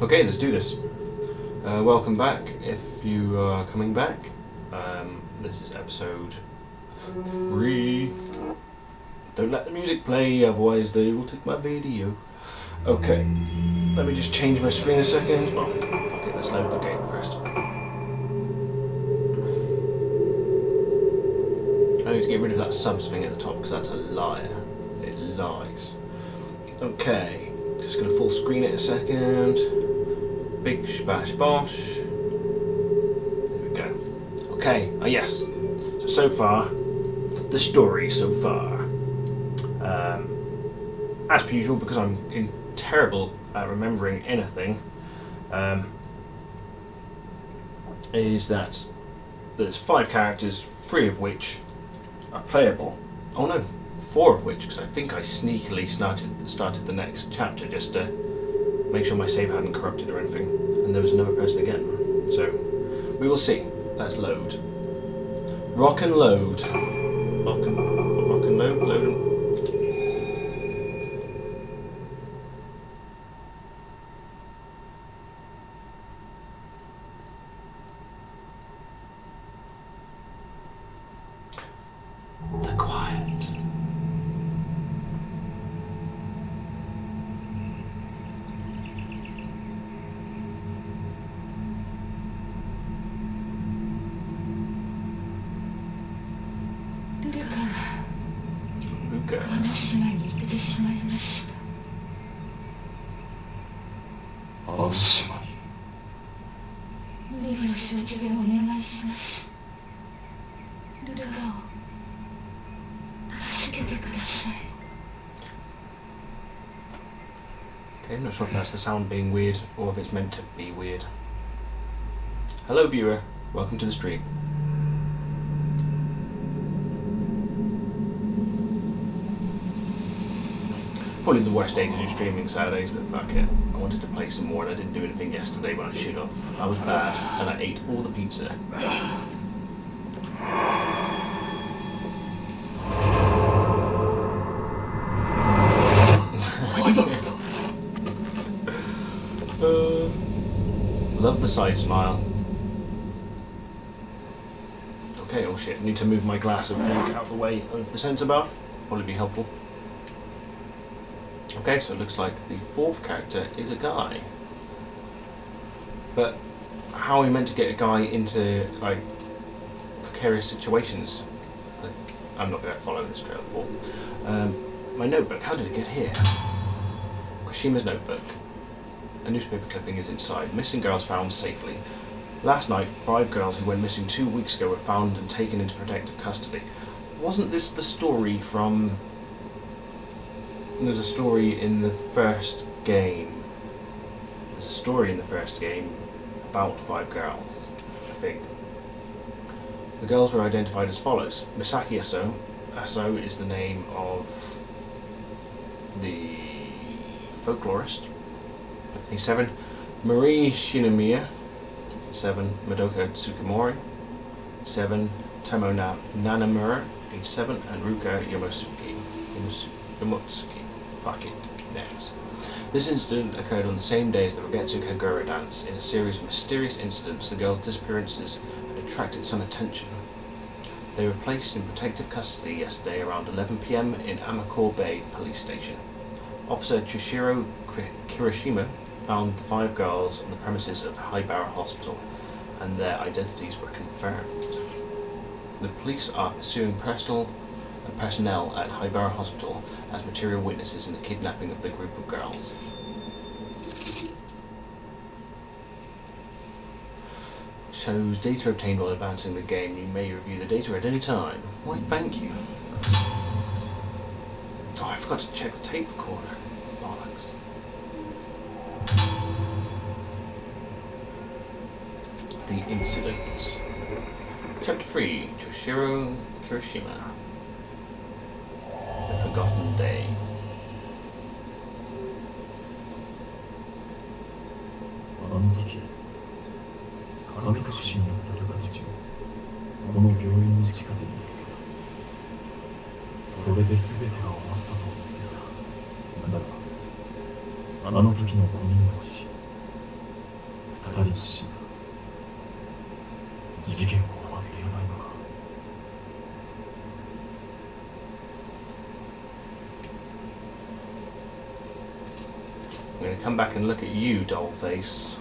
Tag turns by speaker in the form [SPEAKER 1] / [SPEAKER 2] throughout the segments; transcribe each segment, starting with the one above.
[SPEAKER 1] Okay, let's do this. Welcome back, if you are coming back. This is episode 3. Don't let the music play, otherwise they will take my video. Okay, let me just change my screen a second. Well, fuck it, let's load the game first. I need to get rid of that subs thing at the top because that's a liar. It lies. Okay, just gonna full screen it a second. Big shabash bosh. There we go. Okay, yes. So far, the story so far. As per usual, because I'm terrible at remembering anything, is that there's 5 characters, 3 of which are playable. Oh no, 4 of which, because I think I sneakily started the next chapter just to make sure my save hadn't corrupted or anything, and there was another person again. So we will see. Let's load. Rock and load. Rock and load. Load 'em. The quiet. Lunar. Okay, I'm not sure if that's the sound being weird or if it's meant to be weird. Hello viewer, welcome to the stream. Probably the worst day to do streaming Saturdays, but fuck it. I wanted to play some more and I didn't do anything yesterday when I should have. I was bad and I ate all the pizza. Love the side smile. Okay, oh shit, need to move my glass of drink out of the way of the sensor bar. Probably be helpful. Okay, so it looks like the 4th character is a guy. But how are we meant to get a guy into, like, precarious situations? Like, I'm not going to follow this trail for. My notebook, how did it get here? Kurshima's notebook. A newspaper clipping is inside. Missing girls found safely. Last night, 5 girls who went missing 2 weeks ago were found and taken into protective custody. Wasn't this the story from... There's a story in the first game. There's a story in the first game about 5 girls, I think. The girls were identified as follows. Misaki Aso. Aso is the name of the folklorist. 7. Marie Shinomiya. 7. Madoka Tsukimori. 7. Tomo Nanamura. Age 7. And Ruka Yamotsuki. Fuck it. Next. This incident occurred on the same day as the Rogetsu Kagura dance. In a series of mysterious incidents, the girls' disappearances had attracted some attention. They were placed in protective custody yesterday around 11 PM in Amakor Bay Police Station. Officer Chushiro Kirishima found the 5 girls on the premises of Haibara Hospital, and their identities were confirmed. The police are pursuing personnel at Haibara Hospital as material witnesses in the kidnapping of the group of girls. Shows data obtained while advancing the game. You may review the data at any time. Why, thank you. Oh, I forgot to check the tape recorder. Bollocks. The incident. Chapter 3. Toshiro Kirishima. The Forgotten Day.
[SPEAKER 2] 人の死が事件を終わっていないのか。
[SPEAKER 1] I'm going to come back and look at you, dollface.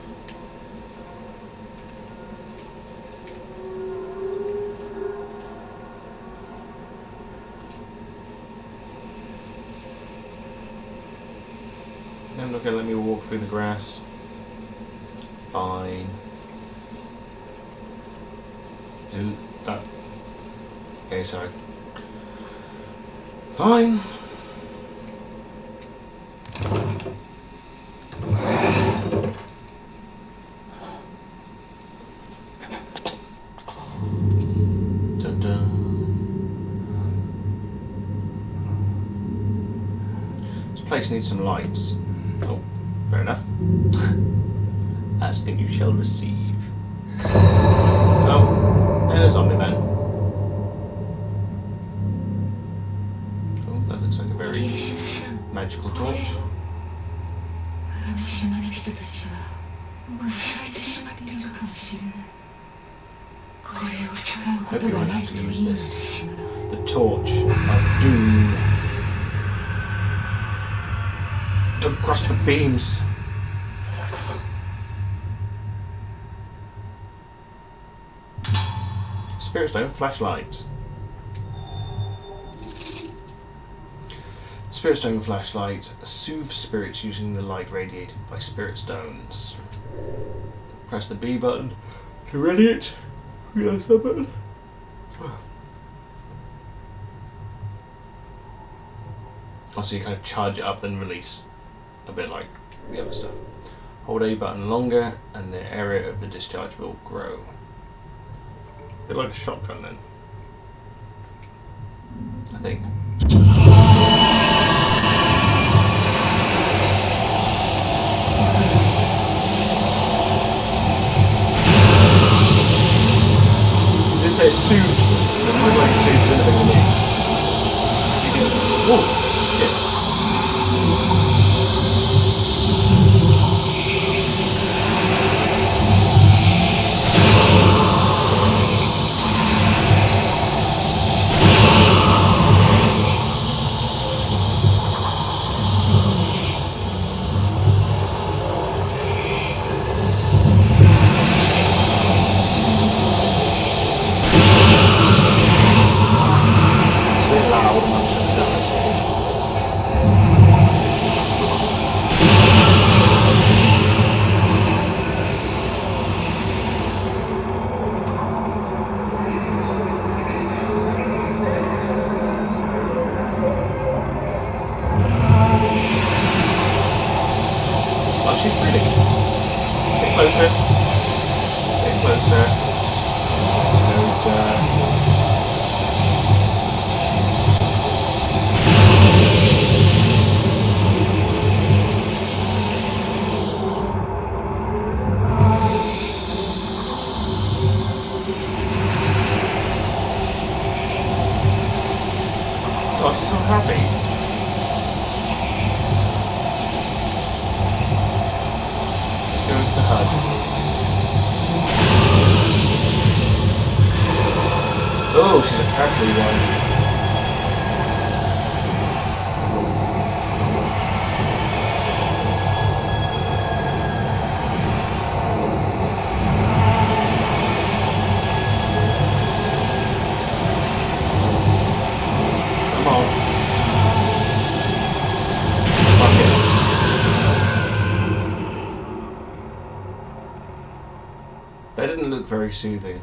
[SPEAKER 1] They're not going to let me walk through the grass. Fine. That. Okay, sorry. Fine. Dun dun. This place needs some lights. Oh, fair enough. Asking you shall receive. Oh, and a zombie man. Oh, that looks like a very magical torch. I hope you won't have to use this. The torch of doom. To cross the beams. Spirit stone flashlight. Spirit stone flashlight soothes spirits using the light radiated by spirit stones. Press the B button to ready it. Press that button. Also, you kind of charge it up and release, a bit like the other stuff. Hold A button longer, and the area of the discharge will grow. A bit like a shotgun, then. I think. Does it say it soothes them? It looks like it soothes anything in here. Whoa! Shit. Closer. Get closer. Closer. Oh, she's so happy. Let's go into the hug. Oh, she's a cackly one. Come on. Fuck it. That didn't look very soothing.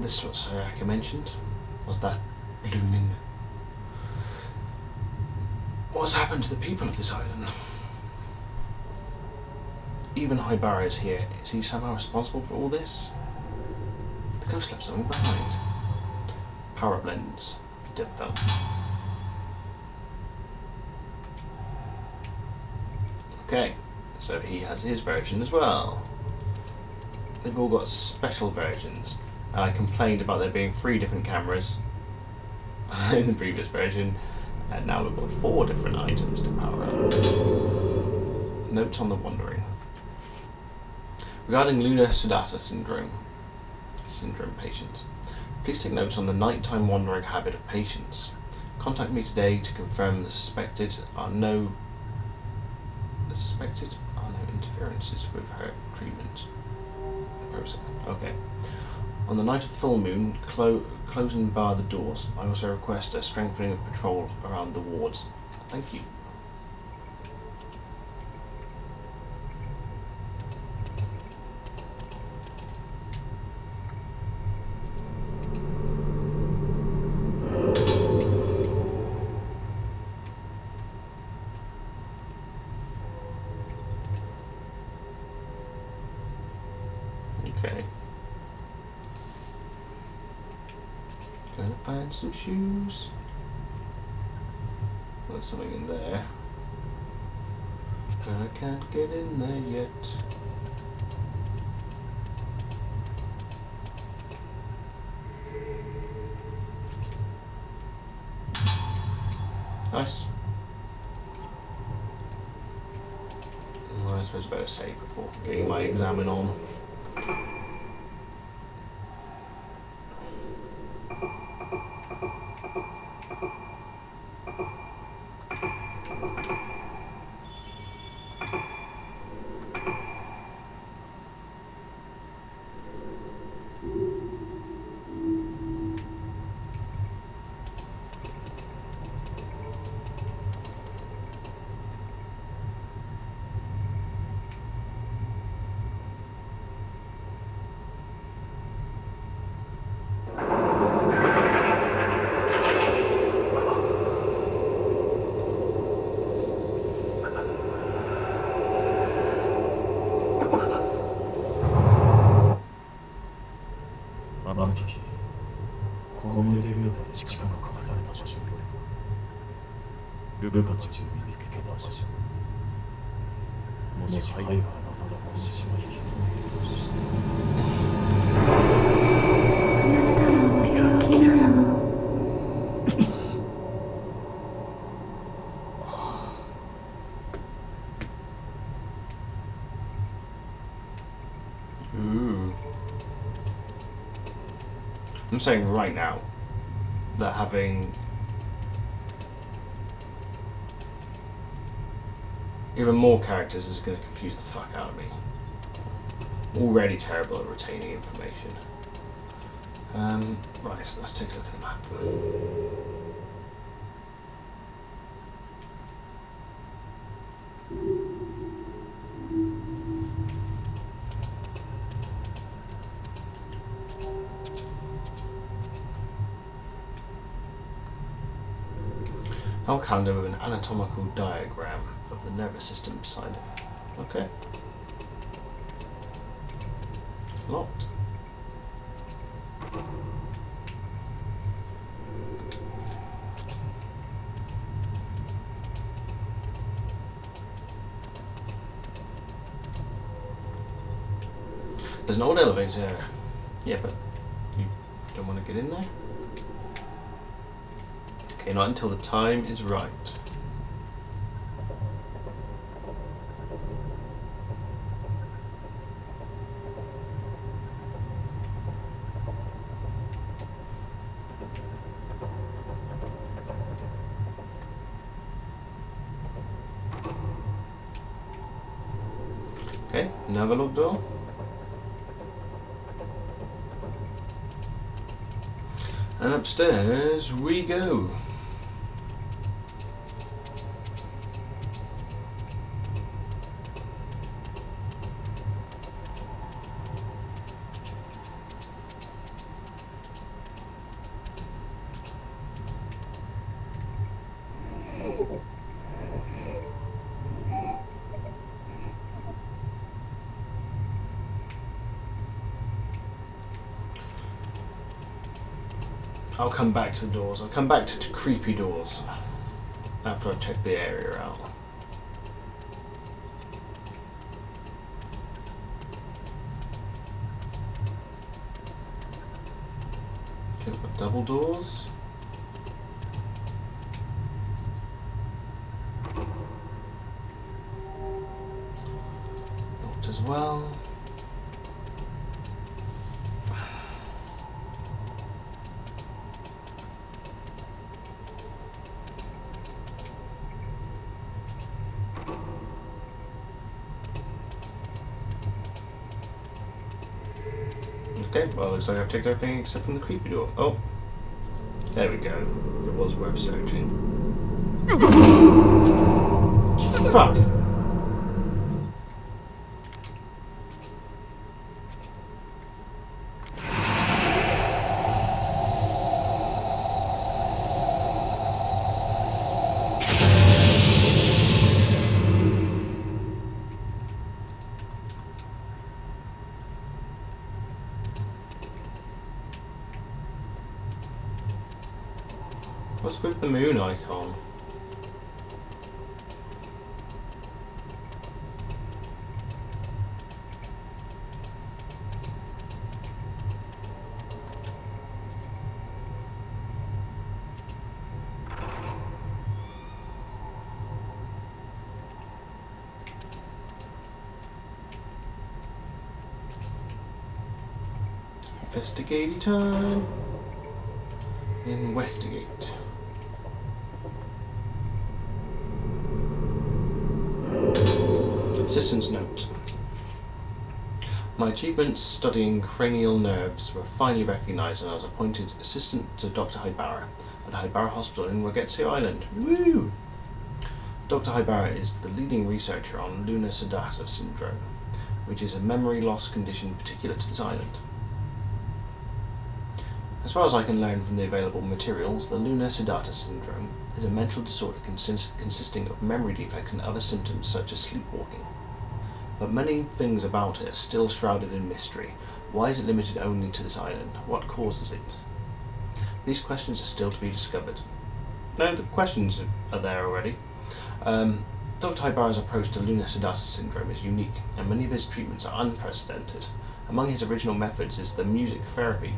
[SPEAKER 1] This is what Sayaka mentioned, was that blooming. What's happened to the people of this island? Even Haibara is here. Is he somehow responsible for all this? The ghost left something behind. Power blends. Develop. Okay, so he has his version as well. They've all got special versions. I complained about there being 3 different cameras in the previous version, and now we've got 4 different items to power up. Notes on the Wandering. Regarding Lunar syndrome patients, please take notes on the nighttime wandering habit of patients. Contact me today to confirm the suspected are no interferences with her treatment process. Okay. On the night of the full moon, close and bar the doors. I also request a strengthening of patrol around the wards. Thank you. Okay. Gonna find some shoes. There's something in there. But I can't get in there yet. Nice. Well, I suppose I better save before getting my examine on.
[SPEAKER 2] 部下たちを見つけた場所。もし灰があなたがこの島に住んでいるとして。
[SPEAKER 1] Ooh. I'm saying right now that having even more characters is going to confuse the fuck out of me. Already terrible at retaining information. Right, so let's take a look at the map. Our calendar with an anatomical diagram of the nervous system beside it. Okay. Locked. There's an old elevator. Yeah, but you don't want to get in there? Okay, not until the time is right. Okay, another locked door. And upstairs we go. I'll come back to the doors. I'll come back to creepy doors after I've checked the area out. Okay, we've got double doors. Locked as well. Okay, well, looks like I've checked everything except from the creepy door. Oh, there we go. It was worth searching. Fuck! What's with the moon icon? Investigating time. Investigate. Assistant's note. My achievements studying cranial nerves were finally recognised and I was appointed assistant to Dr. Hibara at Hibara Hospital in Wagetsu Island. Woo! Dr. Hibara is the leading researcher on Lunar syndrome, which is a memory loss condition particular to this island. As far as I can learn from the available materials, the Lunar syndrome is a mental disorder consisting of memory defects and other symptoms such as sleepwalking. But many things about it are still shrouded in mystery. Why is it limited only to this island? What causes it? These questions are still to be discovered. No, the questions are there already. Dr. Hibara's approach to Lunar syndrome is unique, and many of his treatments are unprecedented. Among his original methods is the music therapy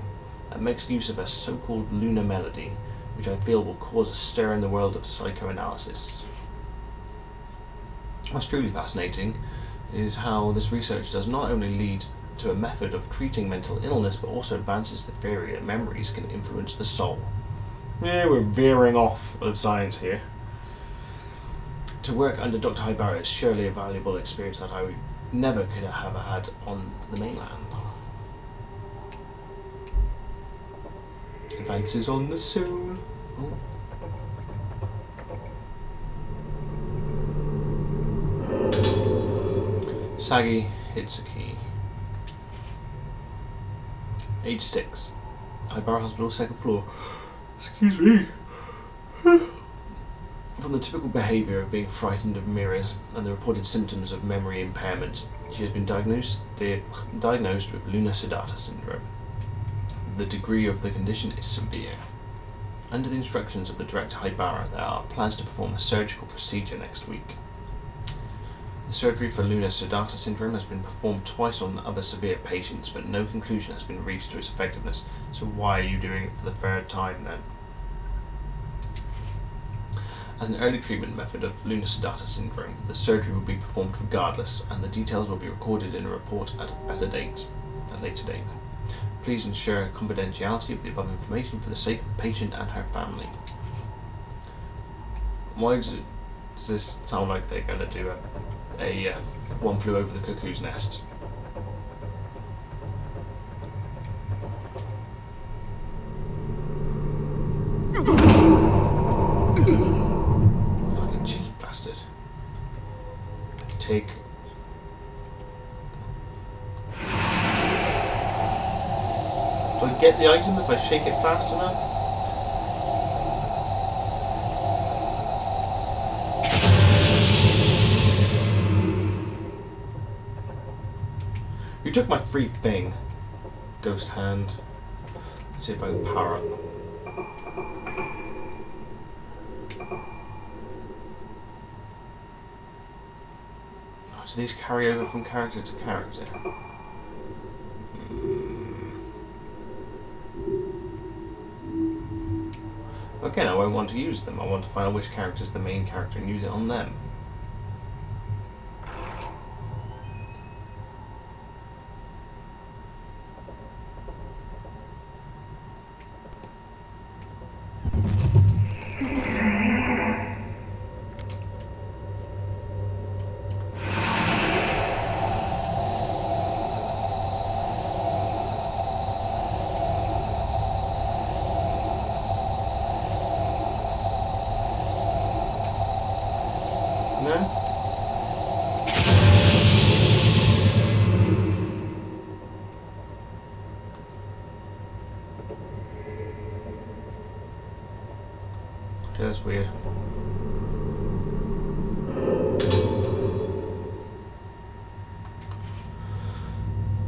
[SPEAKER 1] that makes use of a so-called lunar melody, which I feel will cause a stir in the world of psychoanalysis. What's truly fascinating is how this research does not only lead to a method of treating mental illness, but also advances the theory that memories can influence the soul. Yeah, we're veering off of science here. To work under Dr. Hibara is surely a valuable experience that I never could have had on the mainland. Advances on the soul. Oh. Sagi Hitsuki. Age 6. Hibara Hospital, 2nd floor. Excuse me. From the typical behaviour of being frightened of mirrors and the reported symptoms of memory impairment, she has been diagnosed with Lunar syndrome. The degree of the condition is severe. Under the instructions of the director Hibara, there are plans to perform a surgical procedure next week. The surgery for Lunar syndrome has been performed twice on other severe patients, but no conclusion has been reached to its effectiveness. So why are you doing it for the 3rd time then? As an early treatment method of Lunar syndrome, the surgery will be performed regardless, and the details will be recorded in a report at a later date. Please ensure confidentiality of the above information for the sake of the patient and her family. Why does this sound like they're going to do a One Flew Over the Cuckoo's Nest? Fucking cheeky bastard. Take. Do I get the item if I shake it fast enough? You took my free thing. Ghost hand. Let's see if I can power up. Oh, do these carry over from character to character? Again, I won't want to use them. I want to find out which character is the main character and use it on them. That's weird.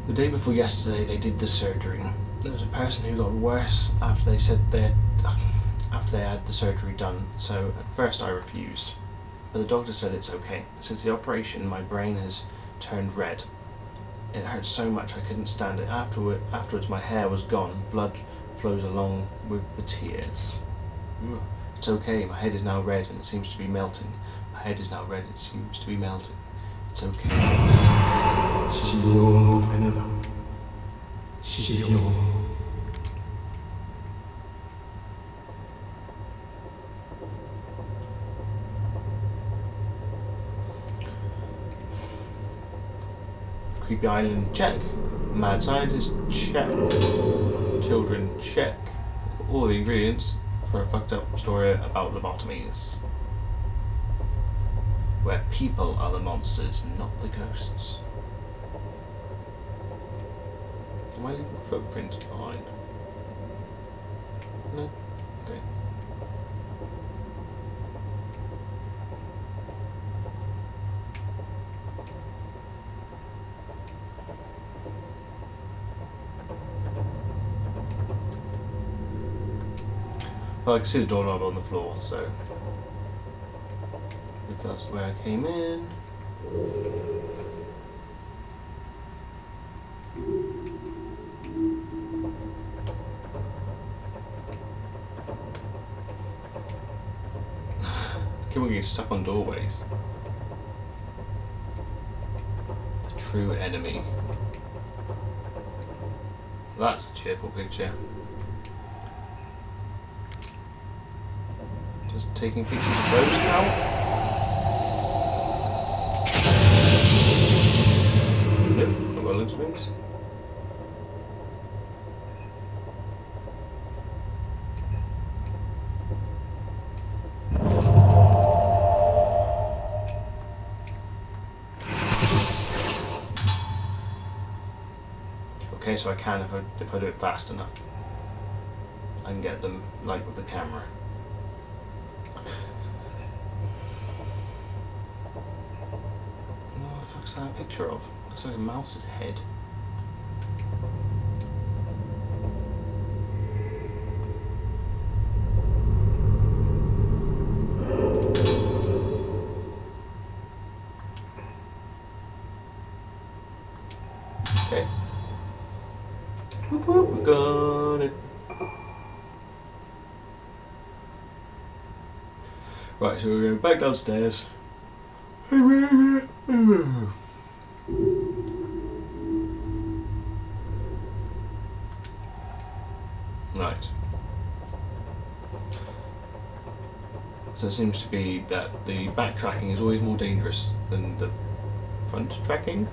[SPEAKER 1] The day before yesterday, they did the surgery. There was a person who got worse after they had the surgery done. So at first I refused, but the doctor said it's okay. Since the operation, my brain has turned red. It hurt so much I couldn't stand it. Afterwards, my hair was gone. Blood flows along with the tears. It's okay. My head is now red and it seems to be melting. My head is now red. It seems to be melting. It's okay. Creepy Island, check. Mad Scientist, check. Children, check. All the ingredients for a fucked up story about lobotomies. Where people are the monsters, not the ghosts. Am I leaving footprints behind? No? Okay. Well, I can see the doorknob on the floor, so if that's the way I came in. Keep on getting stuck on doorways. The true enemy. That's a cheerful picture. Just taking pictures of those now. Nope, not rolling swings. Okay, so I can if I do it fast enough. I can get them like with the camera. What the fuck's that a picture of? Looks like a mouse's head. Okay. Whoop whoop, we got it. Right, so we're going back downstairs. Right. So it seems to be that the backtracking is always more dangerous than the front tracking.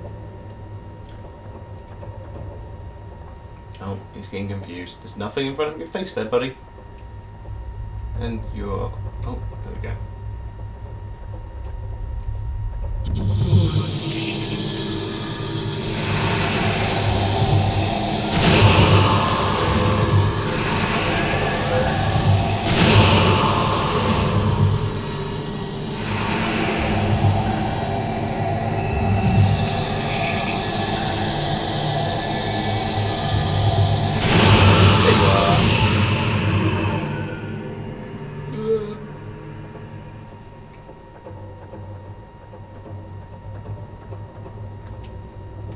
[SPEAKER 1] Oh, he's getting confused. There's nothing in front of your face there, buddy. And you're... Oh, there we go.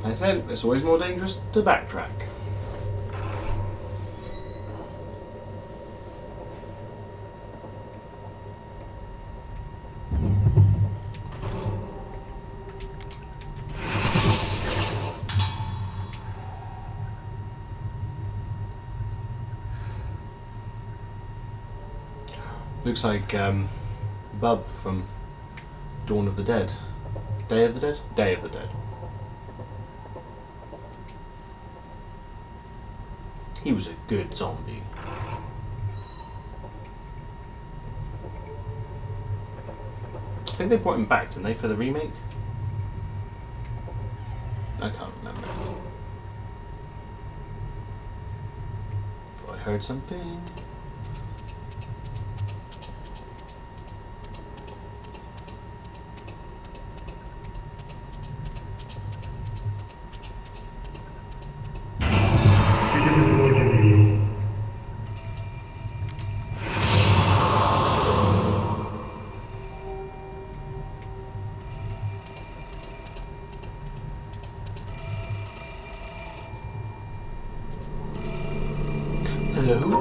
[SPEAKER 1] I said, it's always more dangerous to backtrack. Looks like Bub from Dawn of the Dead. Day of the Dead? Day of the Dead. He was a good zombie. I think they brought him back, didn't they, for the remake? I can't remember. Thought I heard something. Hello?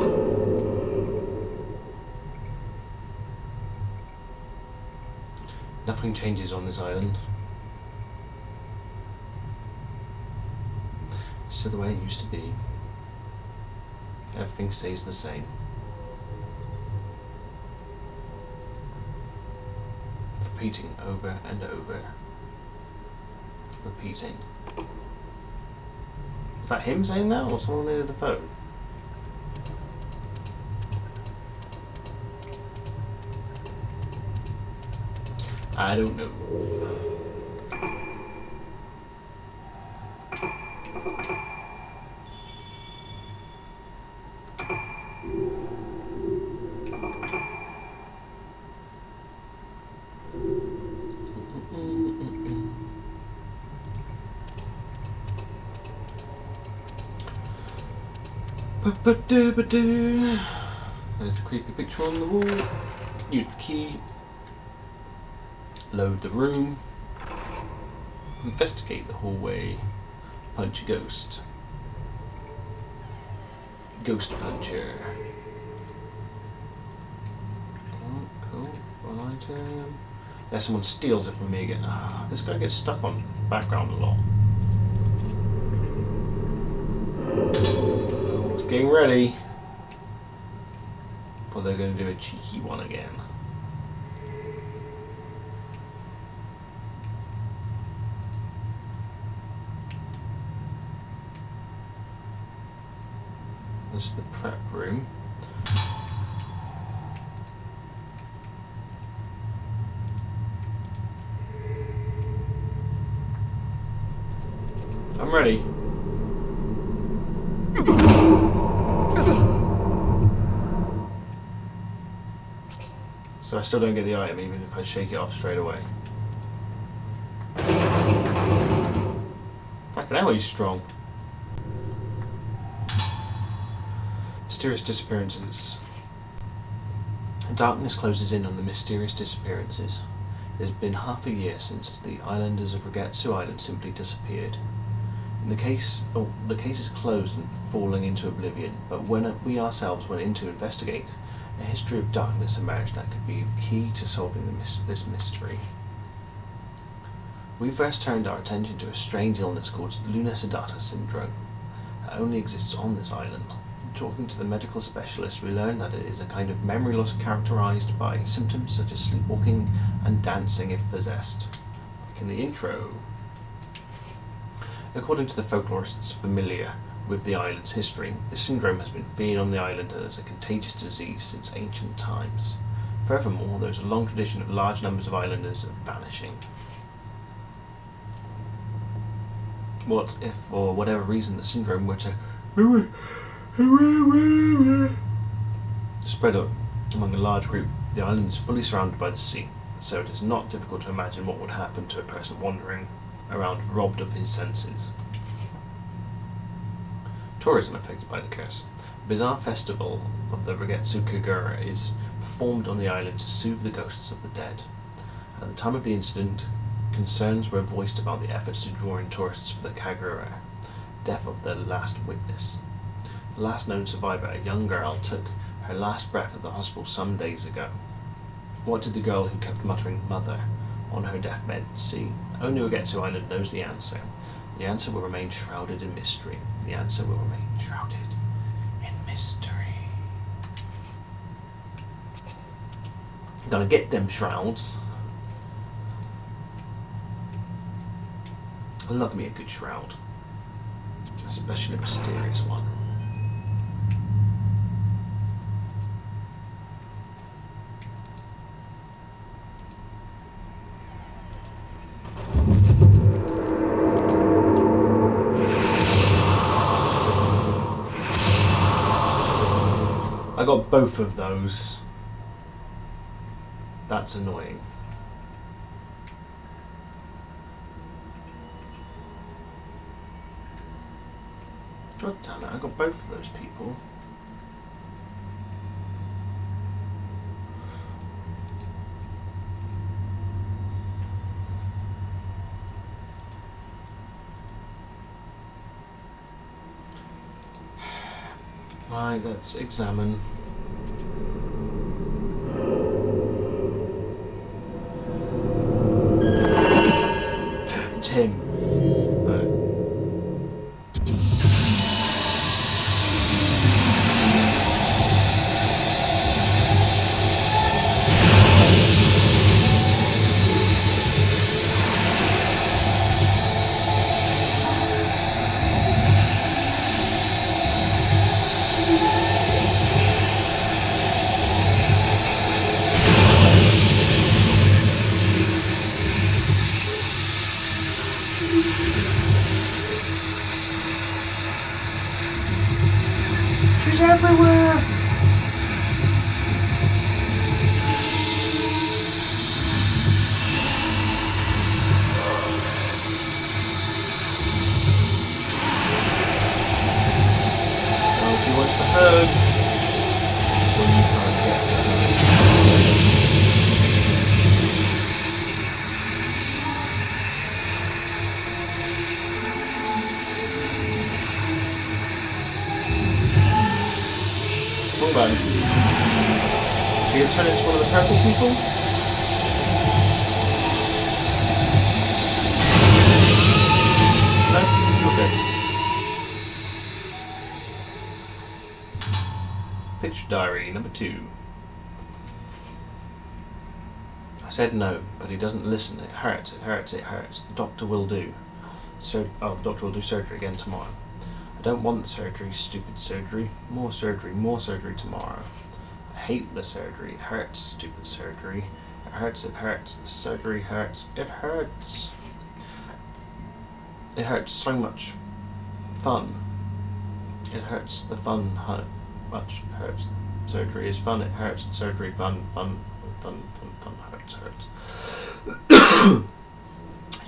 [SPEAKER 1] Nothing changes on this island. It's still the way it used to be. Everything stays the same. Repeating over and over. Repeating. Is that him saying that, or someone near the phone? I don't know. There's the creepy picture on the wall. Use the key. Load the room. Investigate the hallway. Punch a ghost. Ghost puncher. Oh, cool. One item. Unless someone steals it from me again. Ah, this guy gets stuck on background a lot. Oh, it's getting ready. Thought they're going to do a cheeky one again. This is the prep room. I'm ready. So I still don't get the item even if I shake it off straight away. Fucking hell, he's strong. Mysterious disappearances. Darkness closes in on the mysterious disappearances. It has been half a year since the islanders of Regetsu Island simply disappeared. The case is closed and falling into oblivion, but when we ourselves went in to investigate, a history of darkness emerged that could be the key to solving this mystery. We first turned our attention to a strange illness called Lunar syndrome that only exists on this island. Talking to the medical specialist, we learned that it is a kind of memory loss characterized by symptoms such as sleepwalking and dancing if possessed. Like in the intro. According to the folklorists familiar with the island's history, this syndrome has been feared on the island as a contagious disease since ancient times. Furthermore, there is a long tradition of large numbers of islanders vanishing. What if, for whatever reason, the syndrome were to spread up among a large group? The island is fully surrounded by the sea, so it is not difficult to imagine what would happen to a person wandering around robbed of his senses. Tourism affected by the curse. A bizarre festival of the Regetsu Kagura is performed on the island to soothe the ghosts of the dead. At the time of the incident, concerns were voiced about the efforts to draw in tourists for the Kagura, death of the last witness. The last known survivor, a young girl, took her last breath at the hospital some days ago. What did the girl who kept muttering "mother" on her deathbed see? Only Regetsu Island knows the answer. The answer will remain shrouded in mystery. The answer will remain shrouded in mystery. Gonna get them shrouds. I love me a good shroud. Especially a mysterious one. I got both of those. That's annoying. God damn it, I got both of those people. Right, let's examine. It's him. Right. She's everywhere! Oh, she wants the hugs. Well, you can't get the hugs. Hold on. She gonna turn into one of the purple people? No? Okay. Picture diary number 2. I said no, but he doesn't listen. It hurts, it hurts, it hurts. The doctor will do. The doctor will do surgery again tomorrow. I don't want the surgery, stupid surgery. More surgery tomorrow. I hate the surgery. It hurts, stupid surgery. It hurts, it hurts. The surgery hurts. It hurts. It hurts so much. Fun. It hurts. The fun much hurts. Surgery is fun. It hurts. Surgery fun. Hurts.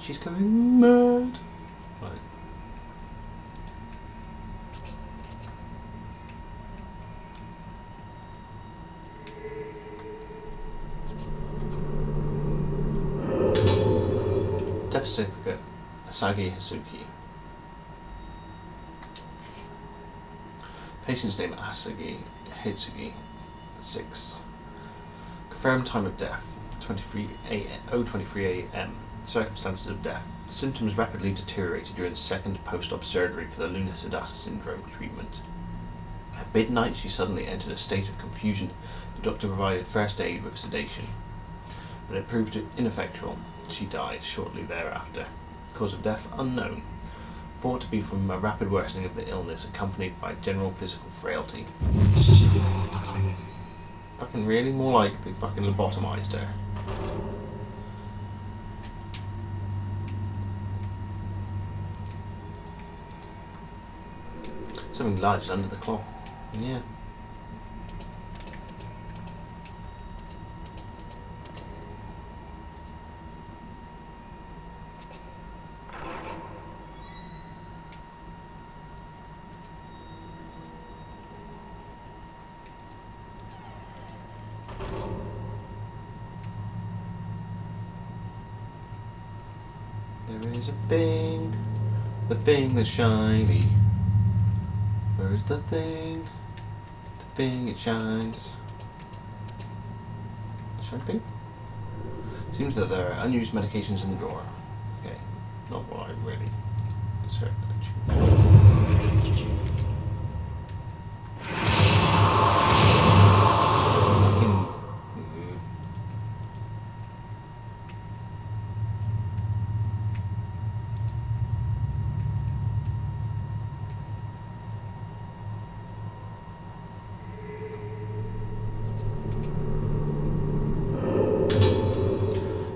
[SPEAKER 1] She's going mad. Right. Death certificate. Asagi Hasuki. Patient's name Asagi Hitsugi. 6. Confirmed time of death. 23 a.m. Circumstances of death. Symptoms rapidly deteriorated during the second post-op surgery for the Lunar syndrome treatment. At midnight, she suddenly entered a state of confusion. The doctor provided first aid with sedation, but it proved ineffectual. She died shortly thereafter. Cause of death unknown. Thought to be from a rapid worsening of the illness accompanied by general physical frailty. Fucking really? More like they fucking lobotomized her. Something large under the cloth. Yeah. There is a thing, the thing that's shiny. Where is the thing? The thing, it shines. Shiny thing? Seems that there are unused medications in the drawer. Okay, not what I really searching for.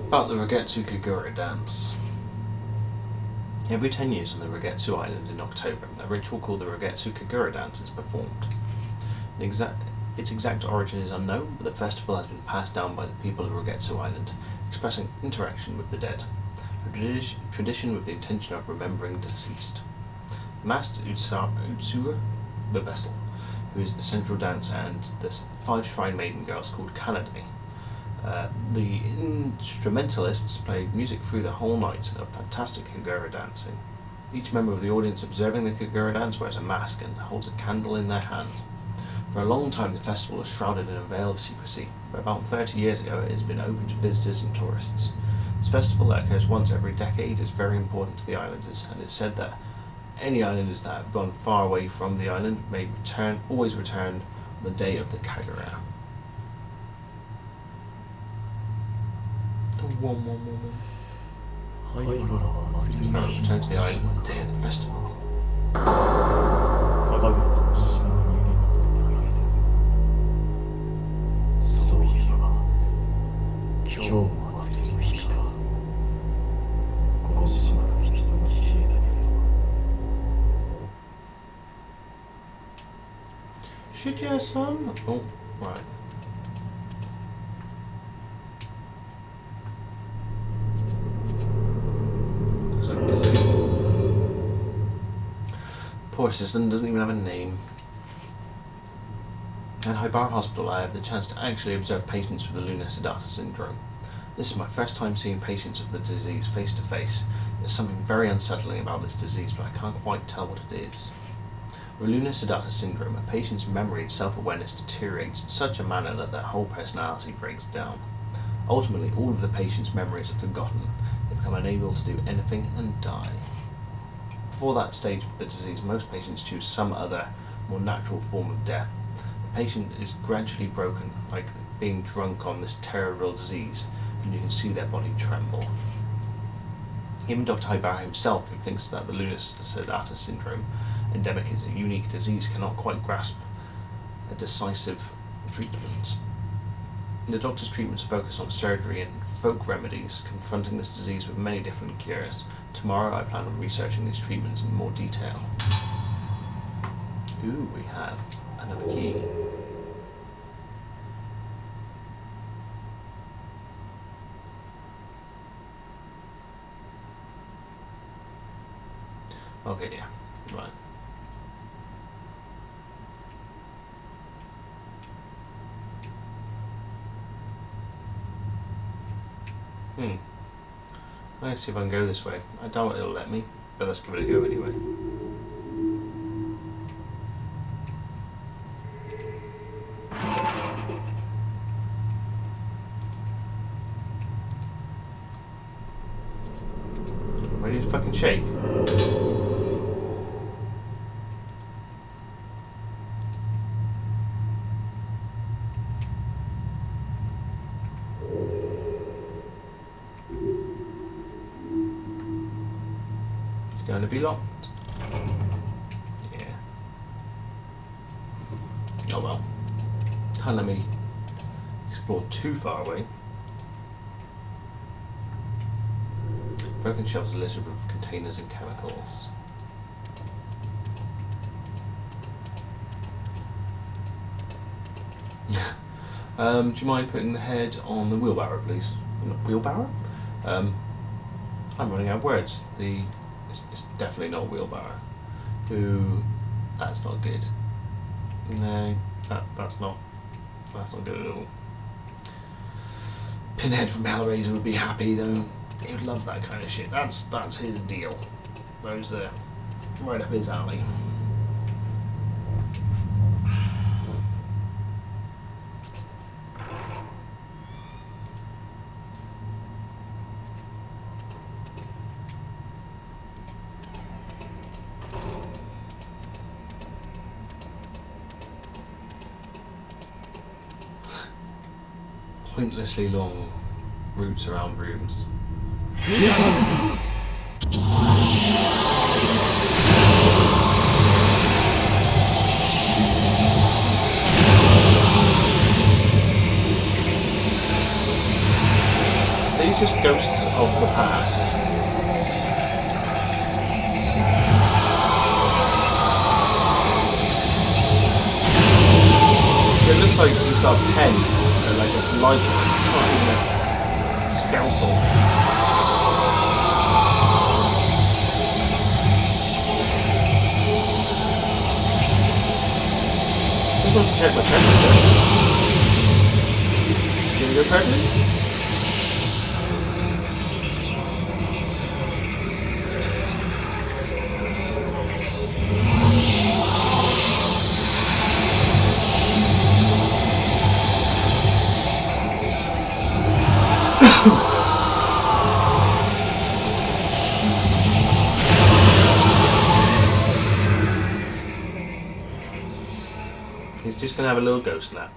[SPEAKER 1] About the Rogetsu Kagura dance. Every 10 years on the Rogetsu Island in October, a ritual called the Rogetsu Kagura dance is performed. Its exact origin is unknown, but the festival has been passed down by the people of Rogetsu Island, expressing interaction with the dead, a tradition with the intention of remembering deceased. The masked Utsura, the vessel, who is the central dance, and the 5 shrine maiden girls called Kanade. The instrumentalists played music through the whole night of fantastic Kagura dancing. Each member of the audience observing the Kagura dance wears a mask and holds a candle in their hand. For a long time, the festival was shrouded in a veil of secrecy, but about 30 years ago it has been open to visitors and tourists. This festival, that occurs once every decade, is very important to the islanders, and it's said that any islanders that have gone far away from the island may always return on the day of the Kagura. Return to the island on the day of the festival.
[SPEAKER 2] 輝く星の人間にとって大切。そういえば今日も祭りの日か。この島の人に消えたけど。
[SPEAKER 1] Should you, son? Oh, right. Poor assistant doesn't even have a name. At Hobart Hospital, I have the chance to actually observe patients with the Lunar syndrome. This is my first time seeing patients with the disease face to face. There's something very unsettling about this disease, but I can't quite tell what it is. With Lunar syndrome, a patient's memory and self-awareness deteriorates in such a manner that their whole personality breaks down. Ultimately, all of the patient's memories are forgotten. They become unable to do anything and die. Before that stage of the disease, most patients choose some other, more natural form of death. The patient is gradually broken, like being drunk on this terrible disease, and you can see their body tremble. Even Dr. Haibar himself, who thinks that the Lunar syndrome endemic is a unique disease, cannot quite grasp a decisive treatment. The doctor's treatments focus on surgery and folk remedies, confronting this disease with many different cures. Tomorrow I plan on researching these treatments in more detail. Ooh, we have another key. Okay, yeah, right. Let's see if I can go this way. I doubt it'll let me, but let's give it a go anyway. Ready to fucking shake? Going to be locked. Yeah. Oh well. Can't let me explore too far away. Broken shelves are littered with containers and chemicals. Do you mind putting the head on the wheelbarrow, please? Wheelbarrow? I'm running out of words. It's definitely not wheelbarrow. Ooh, that's not good. No, that's not good at all. Pinhead from Hellraiser would be happy though. He would love that kind of shit. That's his deal. Those are right up his alley. Pointlessly long routes around rooms. Are these just ghosts of the past? It looks like he's got a pen, like a light, not even a scalpel. Just wants to check my temperature. You gonna go pregnant? just gonna have a little ghost nap.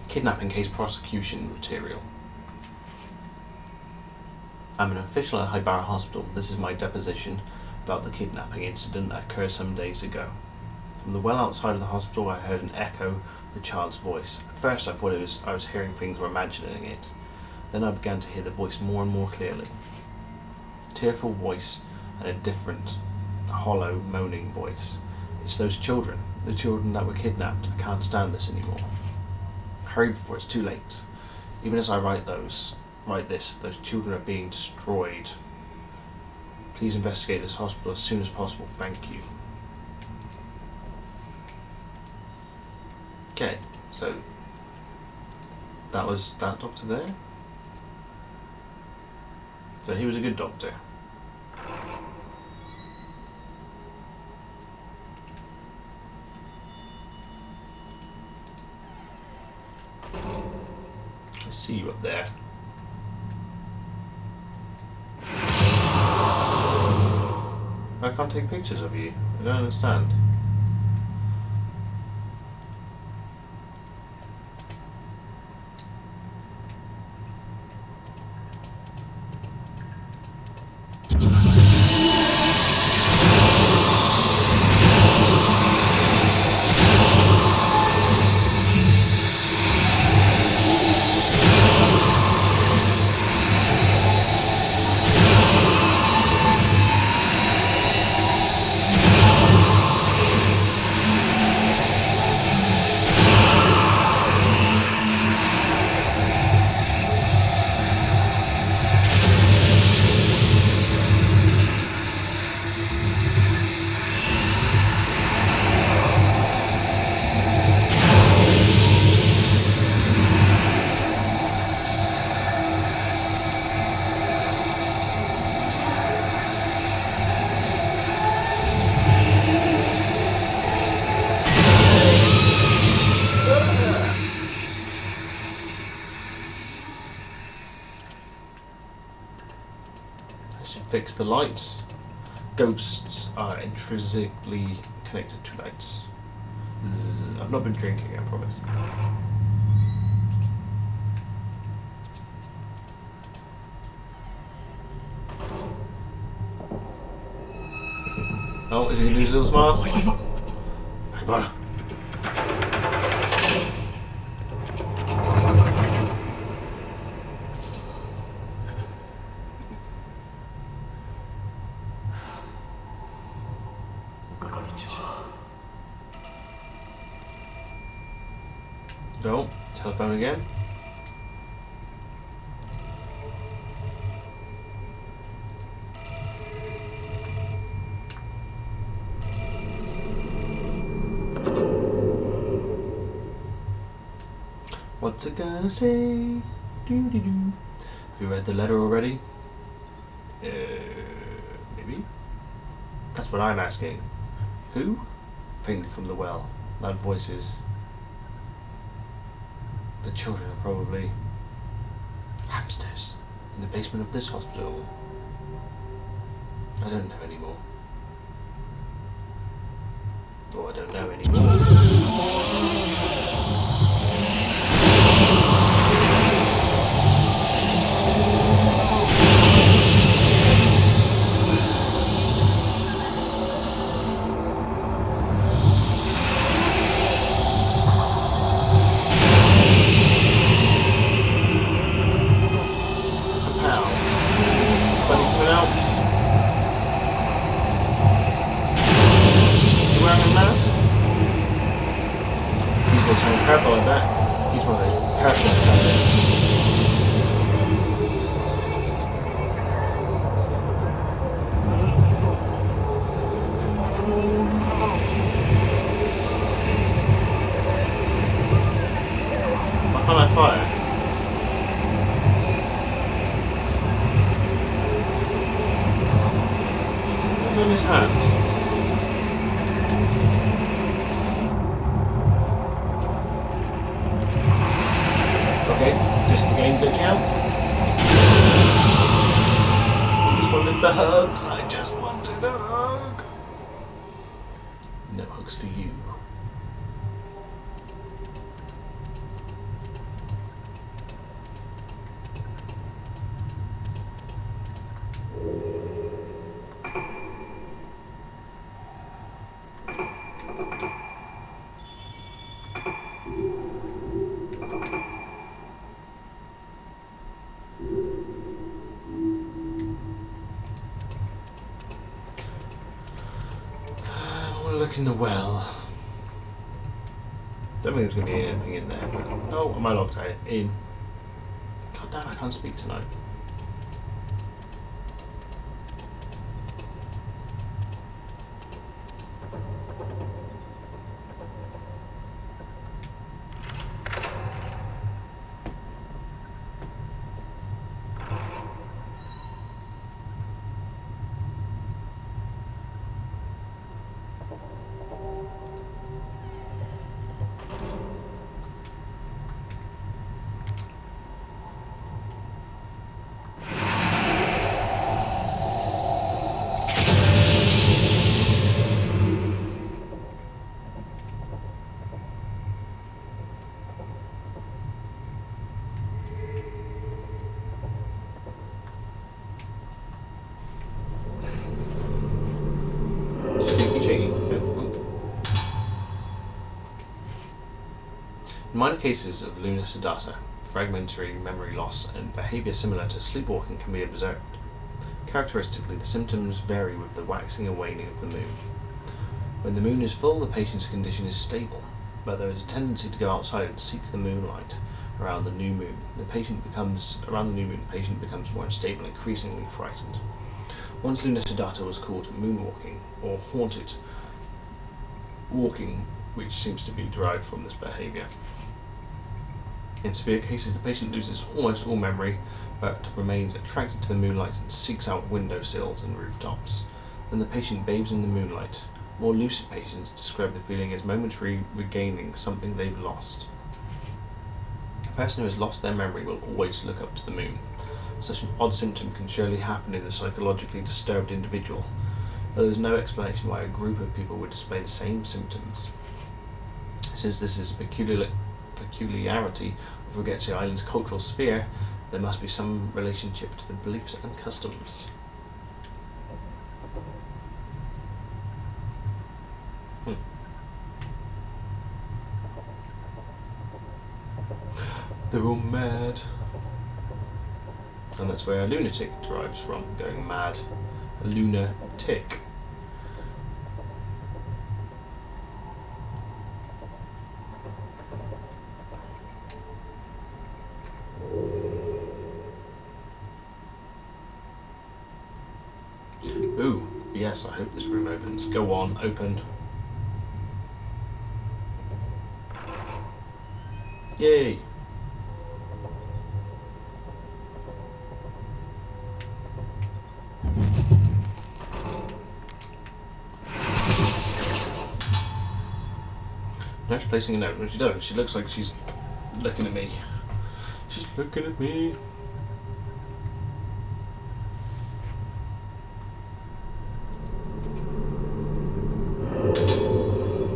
[SPEAKER 1] Kidnapping case prosecution material. I'm an official at Hibara Hospital. This is my deposition about the kidnapping incident that occurred some days ago. From the well outside of the hospital, I heard an echo of the child's voice. At first, I thought I was hearing things or imagining it. Then I began to hear the voice more and more clearly. A tearful voice and a different, hollow, moaning voice. It's those children, the children that were kidnapped. I can't stand this anymore. Hurry before it's too late. Even as I write this, those children are being destroyed. Please investigate this hospital as soon as possible. Thank you. Okay, so that was that doctor there. So he was a good doctor. I see you up there. I can't take pictures of you. I don't understand. Fix the lights. Ghosts are intrinsically connected to lights. I've not been drinking, I promise. Oh, is he gonna do his little smile? Hey, brother. Oh, telephone again. What's it gonna say? Doo-doo-doo. Have you read the letter already? Maybe? That's what I'm asking. Who? Faintly from the well. Loud voices. The children are probably hamsters in the basement of this hospital. I don't know anymore. Or I don't know anymore. Purple, I bet. He's one of those purple colours. Why can't I fire? What's in his hands? Just the game glitch out. I just wanted the hugs. I just wanted a hug. No hooks for you. Look in the well. Don't think there's going to be anything in there. But, oh, am I locked out? In. God damn, I can't speak tonight. In minor cases of lunar siddhata, fragmentary memory loss and behaviour similar to sleepwalking can be observed. Characteristically, the symptoms vary with the waxing and waning of the moon. When the moon is full, the patient's condition is stable, but there is a tendency to go outside and seek the moonlight. Around the new moon, the patient becomes more unstable and increasingly frightened. Once lunar siddhata was called moonwalking, or haunted walking, which seems to be derived from this behaviour. In severe cases, the patient loses almost all memory, but remains attracted to the moonlight and seeks out window sills and rooftops. Then the patient bathes in the moonlight. More lucid patients describe the feeling as momentary regaining something they've lost. A person who has lost their memory will always look up to the moon. Such an odd symptom can surely happen in the psychologically disturbed individual, though there is no explanation why a group of people would display the same symptoms. Since this is a peculiarity of Rogetsi Island's cultural sphere, there must be some relationship to the beliefs and customs. They're all mad. And that's where a lunatic derives from, going mad. A lunar tick. Ooh, yes, I hope this room opens. Go on, open. Yay! Nurse placing a note. What she does? She looks like she's looking at me. She's looking at me.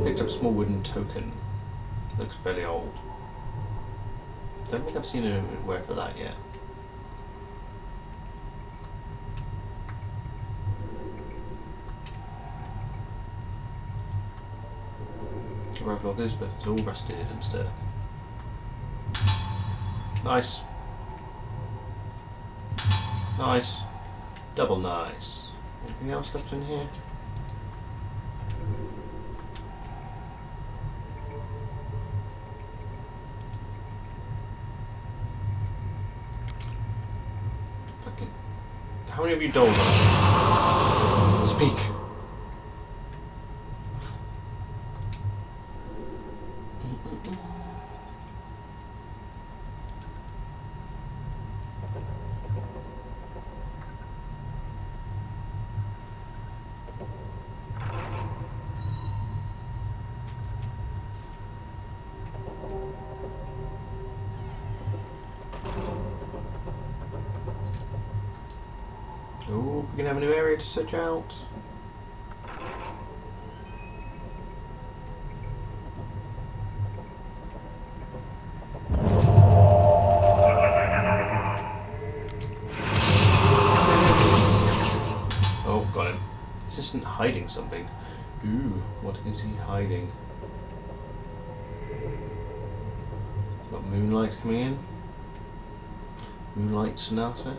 [SPEAKER 1] Picked up a small wooden token. Looks fairly old. Don't think I've seen a wear for that yet. Loggers, but it's all rusted and stuff. Nice. Nice. Double nice. Anything else left in here? Fucking. How many of you dolls are? Speak. Oh, we're gonna have a new area to search out. Assistant hiding something. Ooh, what is he hiding? Got moonlight coming in. Moonlight Sonata.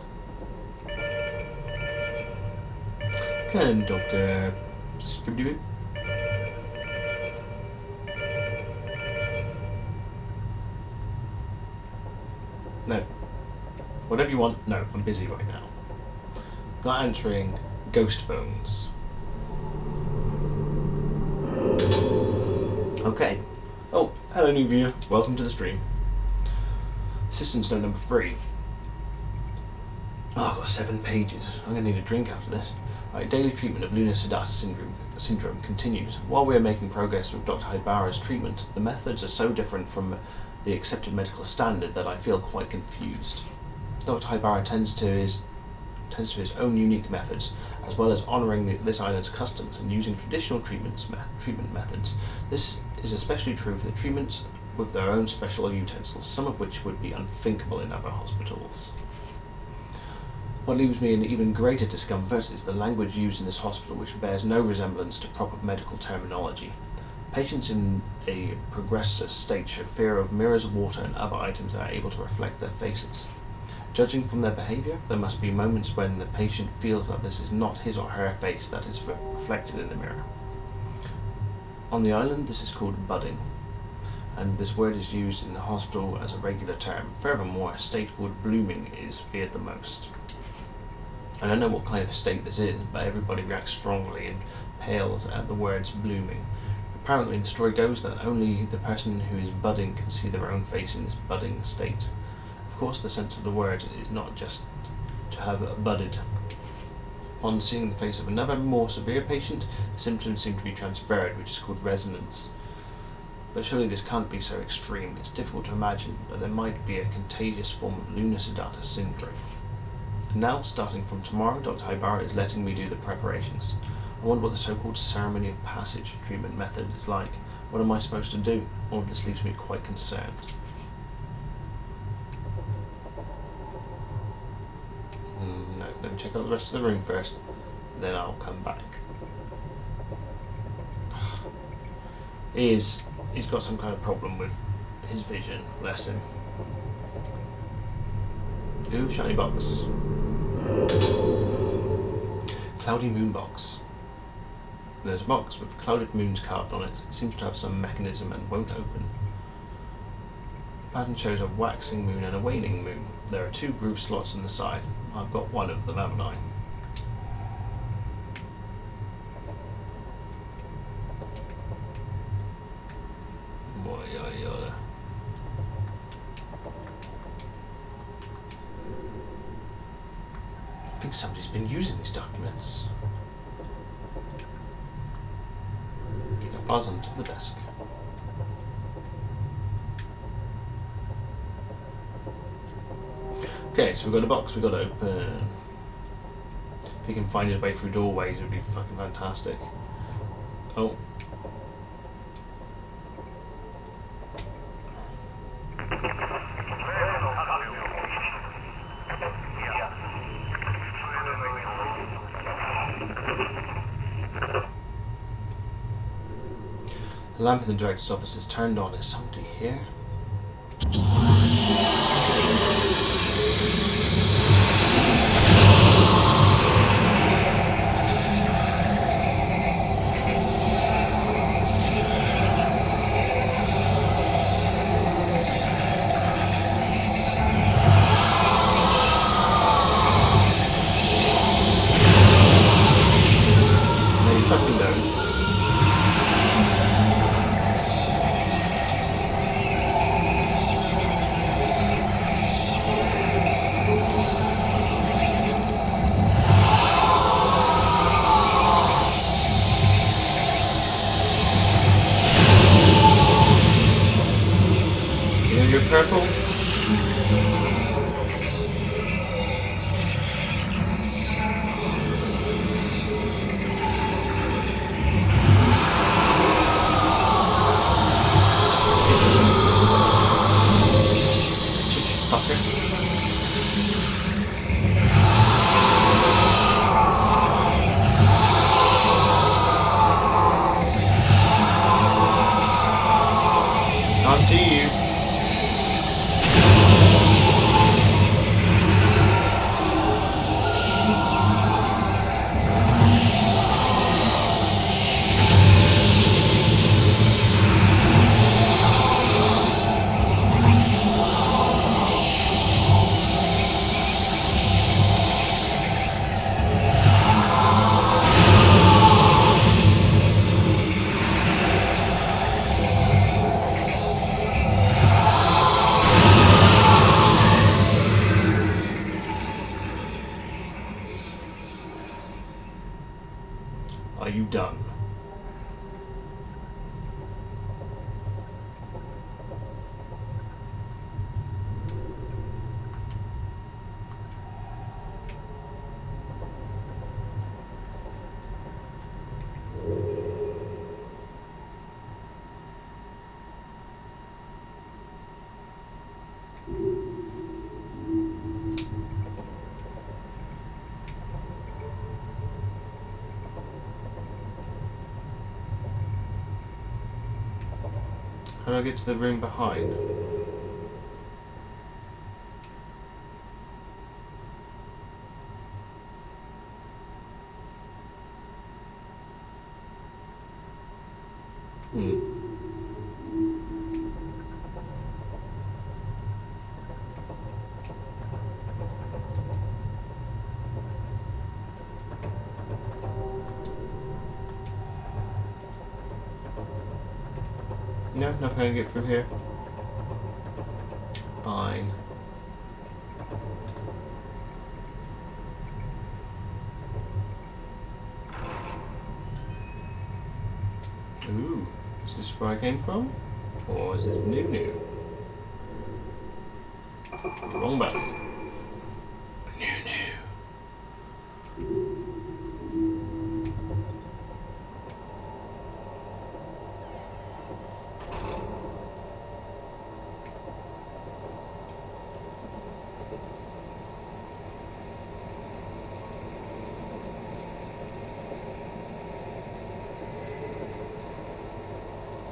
[SPEAKER 1] Can Dr. Skibidi? No. Whatever you want. No, I'm busy right now. Not answering ghost phones. Okay. Oh, hello new viewer. Welcome to the stream. Systems note number 3. Oh, I've got 7 pages. I'm going to need a drink after this. Right, daily treatment of Lunar syndrome continues. While we are making progress with Dr. Hibara's treatment, the methods are so different from the accepted medical standard that I feel quite confused. Dr. Hibara tends to his own unique methods, as well as honouring this island's customs and using traditional treatment methods. This is especially true for the treatments with their own special utensils, some of which would be unthinkable in other hospitals. What leaves me in even greater discomfort is the language used in this hospital, which bears no resemblance to proper medical terminology. Patients in a progressed state show fear of mirrors, water, and other items that are able to reflect their faces. Judging from their behaviour, there must be moments when the patient feels that this is not his or her face that is reflected in the mirror. On the island, this is called budding, and this word is used in the hospital as a regular term. Furthermore, a state called blooming is feared the most. I don't know what kind of state this is, but everybody reacts strongly and pales at the words blooming. Apparently, the story goes that only the person who is budding can see their own face in this budding state. Of course, the sense of the word is not just to have budded. Upon seeing the face of another, more severe patient, the symptoms seem to be transferred, which is called resonance. But surely this can't be so extreme. It's difficult to imagine, but there might be a contagious form of Lunar syndrome. Now, starting from tomorrow, Dr. Hibara is letting me do the preparations. I wonder what the so-called ceremony of passage treatment method is like. What am I supposed to do? All of this leaves me quite concerned. No, let me check out the rest of the room first, then I'll come back. He's got some kind of problem with his vision, bless him. Ooh, shiny box. Cloudy moon box. There's a box with clouded moons carved on it. It seems to have some mechanism and won't open. The pattern shows a waxing moon and a waning moon. There are 2 groove slots in the side. I've got one of them, haven't I? Yada yada. I think somebody's been using these documents. The files on top of the desk. Okay, so we've got a box we've got to open. If he can find his way through doorways, it would be fucking fantastic. Oh. The lamp in the director's office is turned on. Is somebody here? No, you fucking don't. You're purple. Cheeky fucker. Are you done? How do I get to the room behind? No, nothing I can get through here. Fine. Ooh, is this where I came from? Or is this new? Wrong button. New.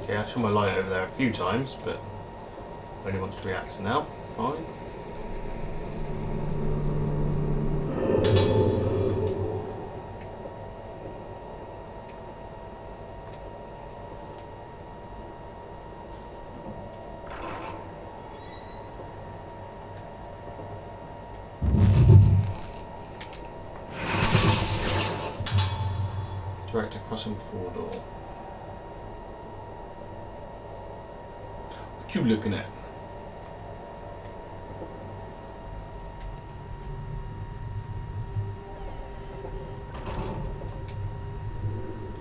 [SPEAKER 1] Okay, I shone my light over there a few times, but only wants to react now. Fine. Director crossing 4-door. What you looking at?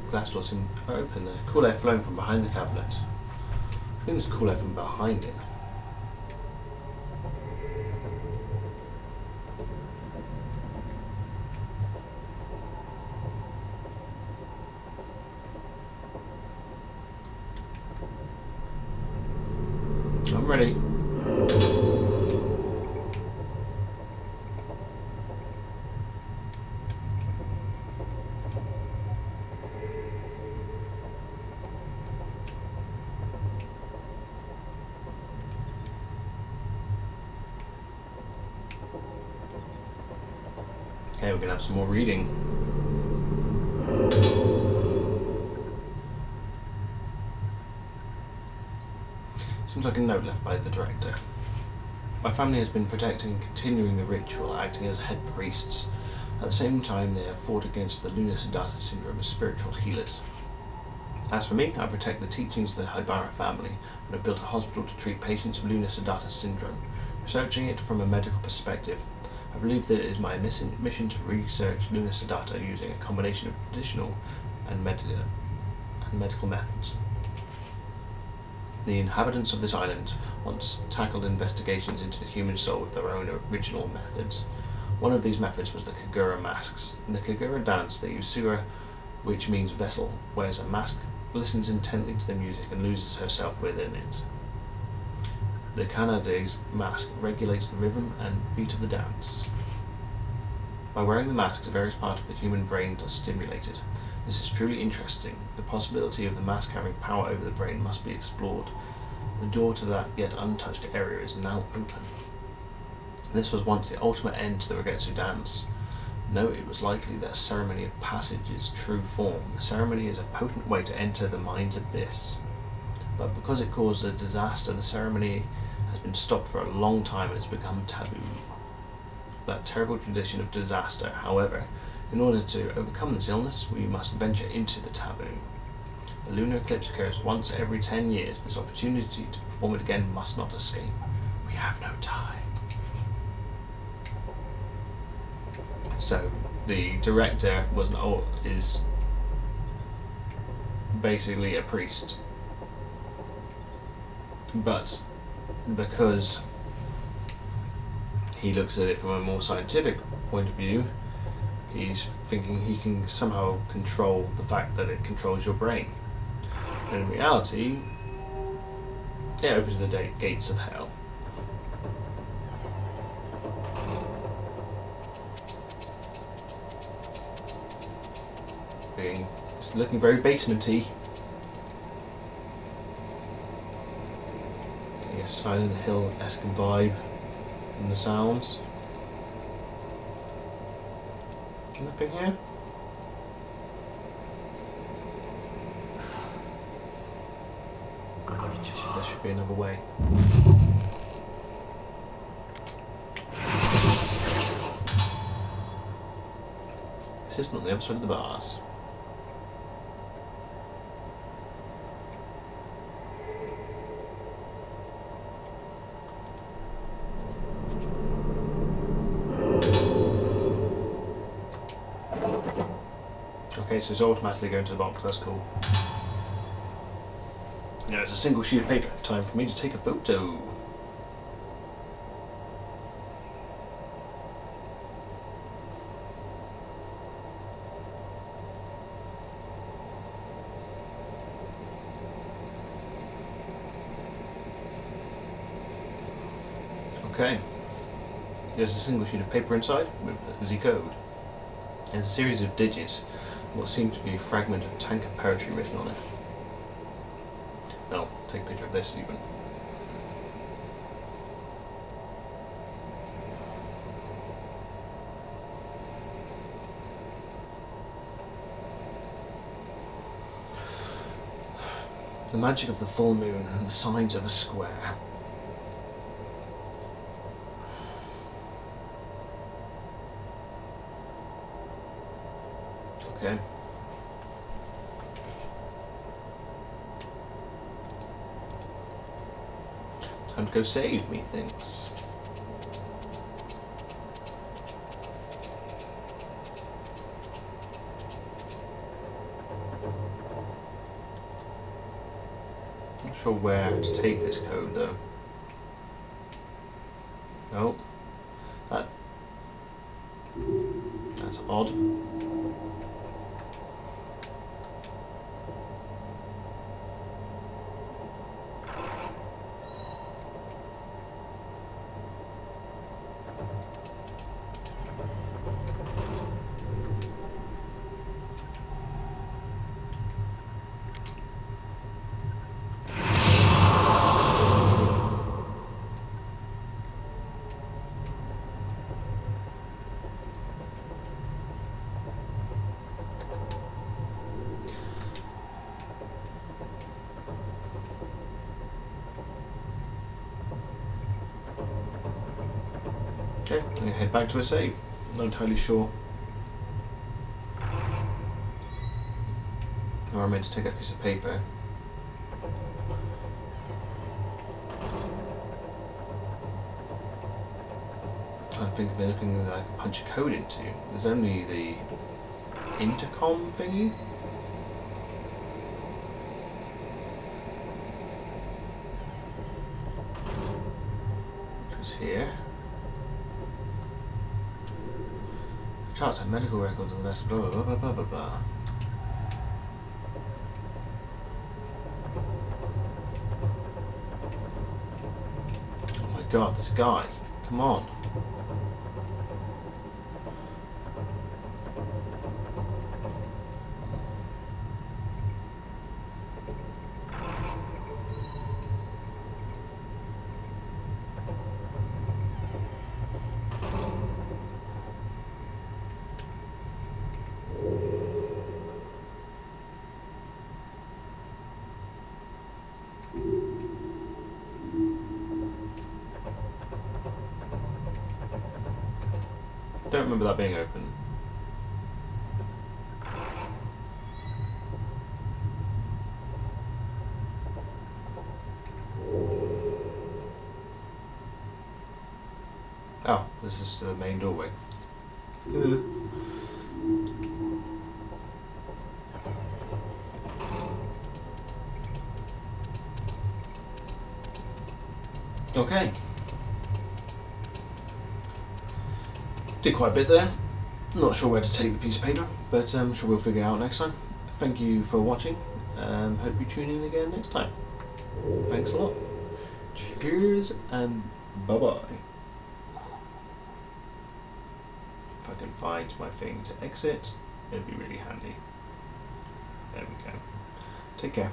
[SPEAKER 1] Glass door seemed open there. Cool air flowing from behind the cabinet. I think there's cool air from behind it. I'm ready. Okay, we're gonna have some more reading. Seems like a note left by the director. My family has been protecting and continuing the ritual, acting as head priests. At the same time, they have fought against the Lunar syndrome as spiritual healers. As for me, I protect the teachings of the Haibara family and have built a hospital to treat patients of Lunar syndrome. Researching it from a medical perspective, I believe that it is my mission to research Lunar using a combination of traditional and medical methods. The inhabitants of this island once tackled investigations into the human soul with their own original methods. One of these methods was the Kagura masks. In the Kagura dance, the Usura, which means vessel, wears a mask, listens intently to the music and loses herself within it. The Kanada's mask regulates the rhythm and beat of the dance. By wearing the masks, various parts of the human brain are stimulated. This is truly interesting. The possibility of the mask having power over the brain must be explored. The door to that yet untouched area is now open. This was once the ultimate end to the Regetsu dance. No, it was likely that ceremony of passage is true form. The ceremony is a potent way to enter the minds of this. But because it caused a disaster, the ceremony has been stopped for a long time and has become taboo. That terrible tradition of disaster, however, in order to overcome this illness, we must venture into the taboo. The lunar eclipse occurs once every 10 years. This opportunity to perform it again must not escape. We have no time. So, the director is basically a priest. But because he looks at it from a more scientific point of view, he's thinking he can somehow control the fact that it controls your brain. And in reality, it opens the gates of hell. It's looking very basementy. Getting a Silent Hill-esque vibe from the sounds. Nothing here? There should be another way. This isn't on the other side of the bars. Okay, so it's automatically going to the box, that's cool. Now it's a single sheet of paper. Time for me to take a photo. Okay. There's a single sheet of paper inside with the code. There's a series of digits, what seems to be a fragment of tanka poetry written on it. I'll take a picture of this even. The magic of the full moon and the signs of a square. Okay. Time to go save, methinks. Not sure where to take this code though. Oh, that's odd. Okay, I'm going to head back to a save. Not entirely sure where I'm meant to take that piece of paper. I can't think of anything that I can punch a code into. There's only the intercom thingy. Which was here. Charts and medical records and the rest, blah blah blah blah blah blah. Oh my god, this guy. Come on. I don't remember that being open. Oh, this is to the main doorway. Okay. Did quite a bit there. Not sure where to take the piece of paper, but I'm sure we'll figure it out next time. Thank you for watching. Hope you tune in again next time. Thanks a lot. Cheers and bye-bye. If I can find my thing to exit, it'd be really handy. There we go. Take care.